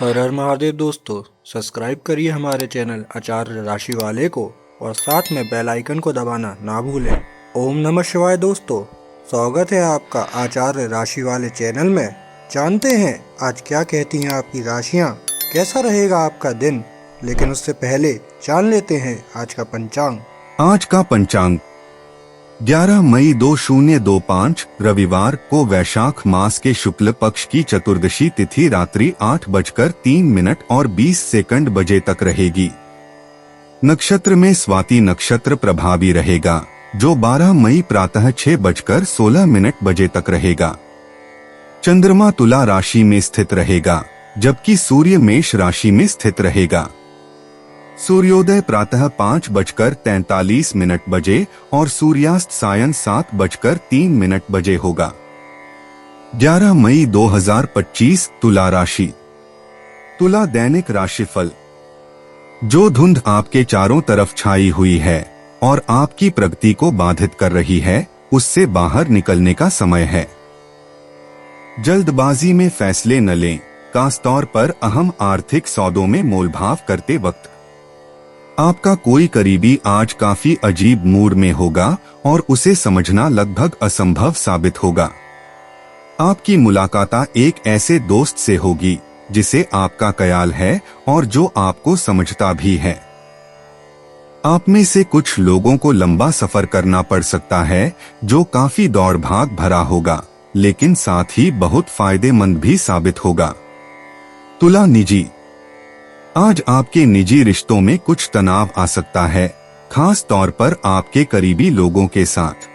हर हर महादेव दोस्तों, सब्सक्राइब करिए हमारे चैनल आचार्य राशि वाले को और साथ में बेल आइकन को दबाना ना भूलें। ओम नमः शिवाय दोस्तों, स्वागत है आपका आचार्य राशि वाले चैनल में। जानते हैं आज क्या कहती हैं आपकी राशियां, कैसा रहेगा आपका दिन। लेकिन उससे पहले जान लेते हैं आज का पंचांग। आज का पंचांग 11 मई 2025 रविवार को वैशाख मास के शुक्ल पक्ष की चतुर्दशी तिथि रात्रि 8:03 और 20 सेकंड बजे तक रहेगी। नक्षत्र में स्वाति नक्षत्र प्रभावी रहेगा, जो 12 मई प्रातः 6:16 बजे तक रहेगा। चंद्रमा तुला राशि में स्थित रहेगा, जबकि सूर्य मेष राशि में स्थित रहेगा। सूर्योदय प्रातः 5:43 बजे और सूर्यास्त सायं 7:03 बजे होगा। 11 मई 2025 तुला राशि। तुला दैनिक राशिफल। जो धुंध आपके चारों तरफ छाई हुई है और आपकी प्रगति को बाधित कर रही है, उससे बाहर निकलने का समय है। जल्दबाजी में फैसले न लें, खासतौर पर अहम आर्थिक सौदों में मोलभाव करते वक्त। आपका कोई करीबी आज काफी अजीब मूड में होगा और उसे समझना लगभग असंभव साबित होगा। आपकी मुलाकात एक ऐसे दोस्त से होगी जिसे आपका ख्याल है और जो आपको समझता भी है। आप में से कुछ लोगों को लंबा सफर करना पड़ सकता है, जो काफी दौड़ भाग भरा होगा, लेकिन साथ ही बहुत फायदेमंद भी साबित होगा। तुला निजी। आज आपके निजी रिश्तों में कुछ तनाव आ सकता है, खास तौर पर आपके करीबी लोगों के साथ।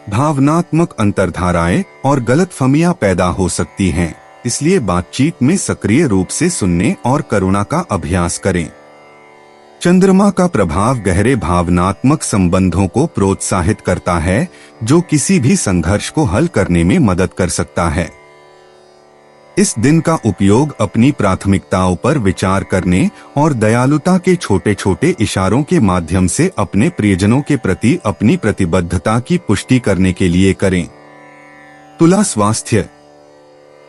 भावनात्मक अंतर्धाराएं और गलतफहमियां पैदा हो सकती हैं, इसलिए बातचीत में सक्रिय रूप से सुनने और करुणा का अभ्यास करें। चंद्रमा का प्रभाव गहरे भावनात्मक संबंधों को प्रोत्साहित करता है, जो किसी भी संघर्ष को हल करने में मदद कर सकता है। इस दिन का उपयोग अपनी प्राथमिकताओं पर विचार करने और दयालुता के छोटे छोटे इशारों के माध्यम से अपने प्रियजनों के प्रति अपनी प्रतिबद्धता की पुष्टि करने के लिए करें। तुला स्वास्थ्य।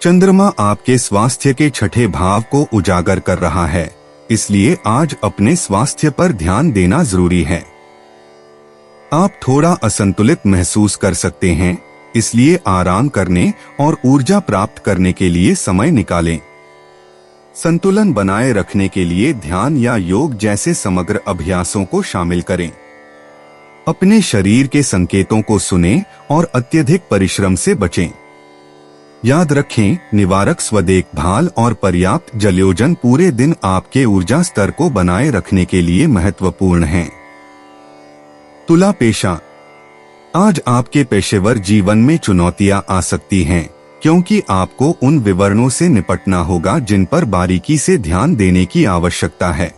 चंद्रमा आपके स्वास्थ्य के छठे भाव को उजागर कर रहा है, इसलिए आज अपने स्वास्थ्य पर ध्यान देना जरूरी है। आप थोड़ा असंतुलित महसूस कर सकते हैं, इसलिए आराम करने और ऊर्जा प्राप्त करने के लिए समय निकालें। संतुलन बनाए रखने के लिए ध्यान या योग जैसे समग्र अभ्यासों को शामिल करें। अपने शरीर के संकेतों को सुनें और अत्यधिक परिश्रम से बचें। याद रखें, निवारक स्वदेखभाल और पर्याप्त जलयोजन पूरे दिन आपके ऊर्जा स्तर को बनाए रखने के लिए महत्वपूर्ण हैं। तुला पेशा। आज आपके पेशेवर जीवन में चुनौतियां आ सकती हैं, क्योंकि आपको उन विवरणों से निपटना होगा जिन पर बारीकी से ध्यान देने की आवश्यकता है।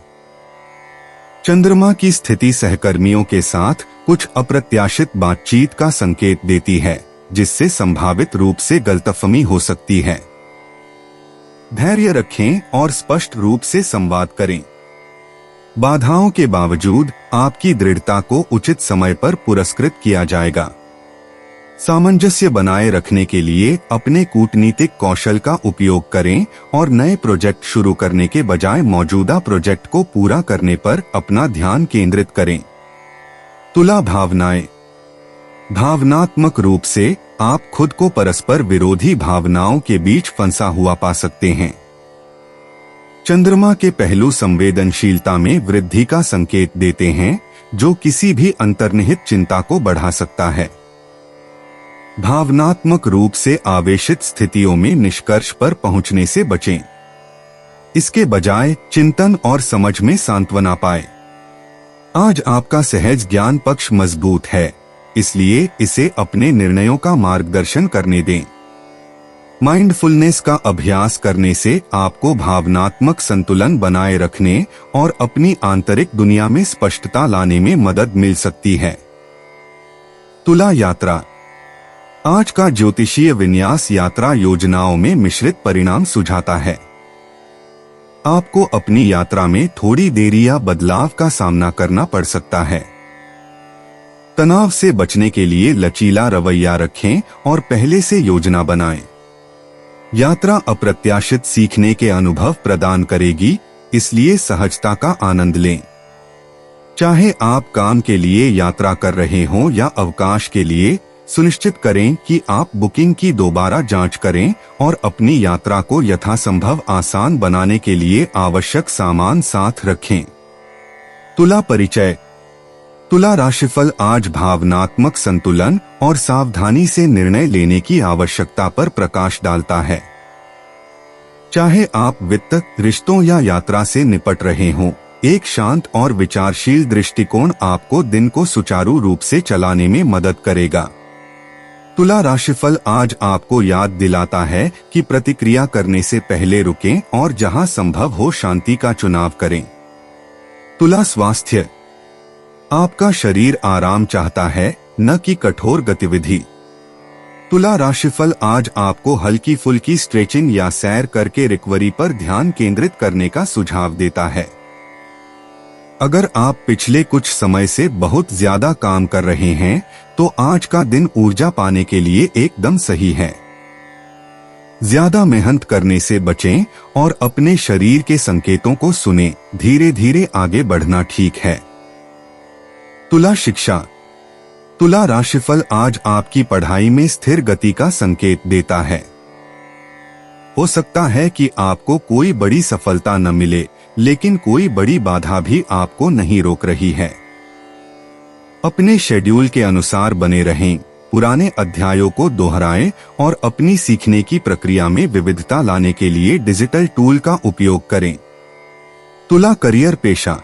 चंद्रमा की स्थिति सहकर्मियों के साथ कुछ अप्रत्याशित बातचीत का संकेत देती है, जिससे संभावित रूप से गलतफहमी हो सकती है। धैर्य रखें और स्पष्ट रूप से संवाद करें। बाधाओं के बावजूद आपकी दृढ़ता को उचित समय पर पुरस्कृत किया जाएगा। सामंजस्य बनाए रखने के लिए अपने कूटनीतिक कौशल का उपयोग करें और नए प्रोजेक्ट शुरू करने के बजाय मौजूदा प्रोजेक्ट को पूरा करने पर अपना ध्यान केंद्रित करें। तुला भावनाएं। भावनात्मक रूप से आप खुद को परस्पर विरोधी भावनाओं के बीच फंसा हुआ पा सकते हैं। चंद्रमा के पहलू संवेदनशीलता में वृद्धि का संकेत देते हैं, जो किसी भी अंतर्निहित चिंता को बढ़ा सकता है। भावनात्मक रूप से आवेशित स्थितियों में निष्कर्ष पर पहुंचने से बचें। इसके बजाय चिंतन और समझ में सांत्वना पाएं। आज आपका सहज ज्ञान पक्ष मजबूत है, इसलिए इसे अपने निर्णयों का मार्गदर्शन करने दें। माइंडफुलनेस का अभ्यास करने से आपको भावनात्मक संतुलन बनाए रखने और अपनी आंतरिक दुनिया में स्पष्टता लाने में मदद मिल सकती है। तुला यात्रा। आज का ज्योतिषीय विन्यास यात्रा योजनाओं में मिश्रित परिणाम सुझाता है। आपको अपनी यात्रा में थोड़ी देरी या बदलाव का सामना करना पड़ सकता है। तनाव से बचने के लिए लचीला रवैया रखें और पहले से योजना बनाएं। यात्रा अप्रत्याशित सीखने के अनुभव प्रदान करेगी, इसलिए सहजता का आनंद लें। चाहे आप काम के लिए यात्रा कर रहे हों या अवकाश के लिए, सुनिश्चित करें कि आप बुकिंग की दोबारा जांच करें और अपनी यात्रा को यथासंभव आसान बनाने के लिए आवश्यक सामान साथ रखें। तुला परिचय। तुला राशिफल आज भावनात्मक संतुलन और सावधानी से निर्णय लेने की आवश्यकता पर प्रकाश डालता है। चाहे आप वित्त, रिश्तों या यात्रा से निपट रहे हों, एक शांत और विचारशील दृष्टिकोण आपको दिन को सुचारू रूप से चलाने में मदद करेगा। तुला राशिफल आज आपको याद दिलाता है कि प्रतिक्रिया करने से पहले रुकें और जहां संभव हो शांति का चुनाव करें। तुला स्वास्थ्य। आपका शरीर आराम चाहता है, न कि कठोर गतिविधि। तुला राशिफल आज आपको हल्की फुल्की स्ट्रेचिंग या सैर करके रिकवरी पर ध्यान केंद्रित करने का सुझाव देता है। अगर आप पिछले कुछ समय से बहुत ज्यादा काम कर रहे हैं, तो आज का दिन ऊर्जा पाने के लिए एकदम सही है। ज्यादा मेहनत करने से बचें और अपने शरीर के संकेतों को सुनें। धीरे धीरे आगे बढ़ना ठीक है। तुला शिक्षा। तुला राशिफल आज आपकी पढ़ाई में स्थिर गति का संकेत देता है। हो सकता है कि आपको कोई बड़ी सफलता न मिले, लेकिन कोई बड़ी बाधा भी आपको नहीं रोक रही है। अपने शेड्यूल के अनुसार बने रहें, पुराने अध्यायों को दोहराएं और अपनी सीखने की प्रक्रिया में विविधता लाने के लिए डिजिटल टूल का उपयोग करें। तुला करियर पेशा।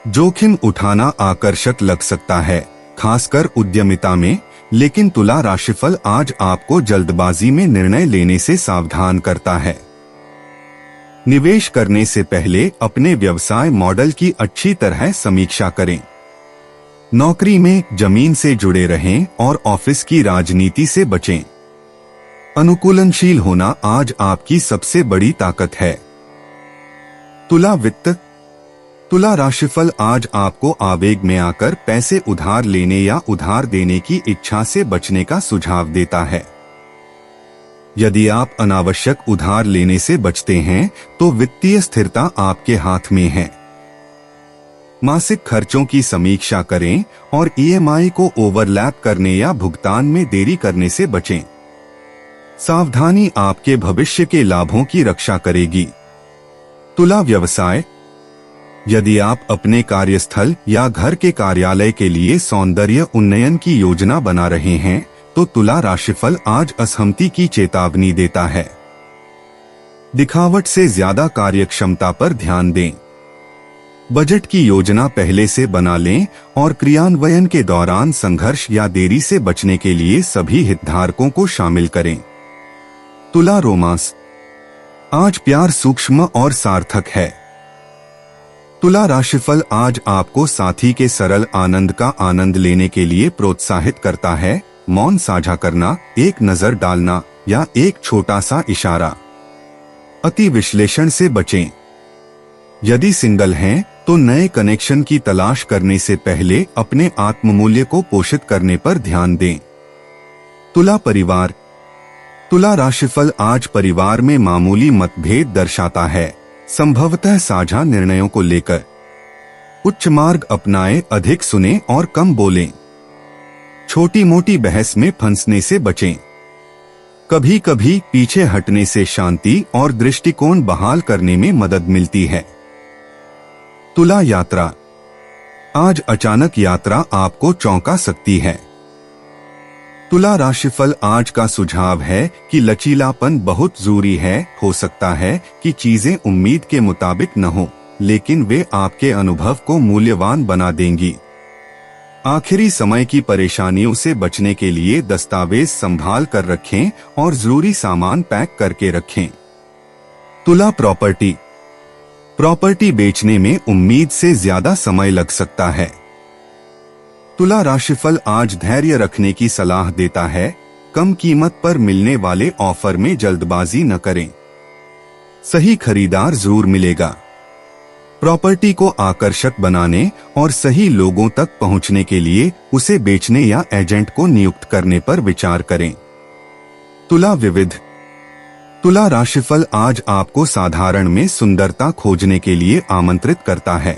जोखिम उठाना आकर्षक लग सकता है, खासकर उद्यमिता में, लेकिन तुला राशिफल आज आपको जल्दबाजी में निर्णय लेने से सावधान करता है। निवेश करने से पहले अपने व्यवसाय मॉडल की अच्छी तरह समीक्षा करें। नौकरी में जमीन से जुड़े रहें और ऑफिस की राजनीति से बचें। अनुकूलनशील होना आज आपकी सबसे बड़ी ताकत है। तुला वित्त। तुला राशिफल आज आपको आवेग में आकर पैसे उधार लेने या उधार देने की इच्छा से बचने का सुझाव देता है। यदि आप अनावश्यक उधार लेने से बचते हैं, तो वित्तीय स्थिरता आपके हाथ में है। मासिक खर्चों की समीक्षा करें और ईएमआई को ओवरलैप करने या भुगतान में देरी करने से बचें। सावधानी आपके भविष्य के लाभों की रक्षा करेगी। तुला व्यवसाय। यदि आप अपने कार्यस्थल या घर के कार्यालय के लिए सौंदर्य उन्नयन की योजना बना रहे हैं, तो तुला राशिफल आज असहमति की चेतावनी देता है। दिखावट से ज्यादा कार्यक्षमता पर ध्यान दें। बजट की योजना पहले से बना लें और क्रियान्वयन के दौरान संघर्ष या देरी से बचने के लिए सभी हितधारकों को शामिल करें। तुला रोमांस। आज प्यार सूक्ष्म और सार्थक है। तुला राशिफल आज आपको साथी के सरल आनंद का आनंद लेने के लिए प्रोत्साहित करता है। मौन साझा करना, एक नजर डालना या एक छोटा सा इशारा। अति विश्लेषण से बचें। यदि सिंगल हैं, तो नए कनेक्शन की तलाश करने से पहले अपने आत्ममूल्य को पोषित करने पर ध्यान दें। तुला परिवार। तुला राशिफल आज परिवार में मामूली मतभेद दर्शाता है, संभवतः साझा निर्णयों को लेकर। उच्च मार्ग अपनाएं, अधिक सुनें और कम बोलें। छोटी मोटी बहस में फंसने से बचें। कभी कभी पीछे हटने से शांति और दृष्टिकोण बहाल करने में मदद मिलती है। तुला यात्रा। आज अचानक यात्रा आपको चौंका सकती है। तुला राशिफल आज का सुझाव है कि लचीलापन बहुत जरूरी है। हो सकता है कि चीजें उम्मीद के मुताबिक न हो, लेकिन वे आपके अनुभव को मूल्यवान बना देंगी। आखिरी समय की परेशानियों से बचने के लिए दस्तावेज संभाल कर रखें और जरूरी सामान पैक करके रखें। तुला प्रॉपर्टी। प्रॉपर्टी बेचने में उम्मीद से ज्यादा समय लग सकता है। तुला राशिफल आज धैर्य रखने की सलाह देता है। कम कीमत पर मिलने वाले ऑफर में जल्दबाजी न करें। सही खरीदार जरूर मिलेगा। प्रॉपर्टी को आकर्षक बनाने और सही लोगों तक पहुंचने के लिए उसे बेचने या एजेंट को नियुक्त करने पर विचार करें। तुला विविध। तुला राशिफल आज आपको साधारण में सुंदरता खोजने के लिए आमंत्रित करता है।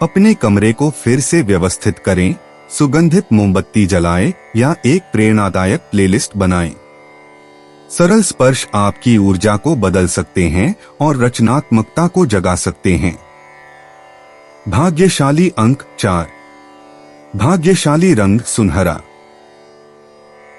अपने कमरे को फिर से व्यवस्थित करें, सुगंधित मोमबत्ती जलाएं या एक प्रेरणादायक प्लेलिस्ट बनाएं। सरल स्पर्श आपकी ऊर्जा को बदल सकते हैं और रचनात्मकता को जगा सकते हैं। भाग्यशाली अंक 4। भाग्यशाली रंग सुनहरा।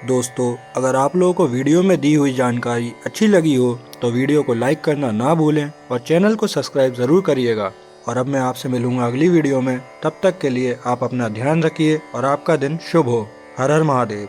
दोस्तों, अगर आप लोगों को वीडियो में दी हुई जानकारी अच्छी लगी हो तो वीडियो को लाइक करना ना भूलें और चैनल को सब्सक्राइब ज़रूर करिएगा। और अब मैं आपसे मिलूंगा अगली वीडियो में। तब तक के लिए आप अपना ध्यान रखिए और आपका दिन शुभ हो। हर हर महादेव।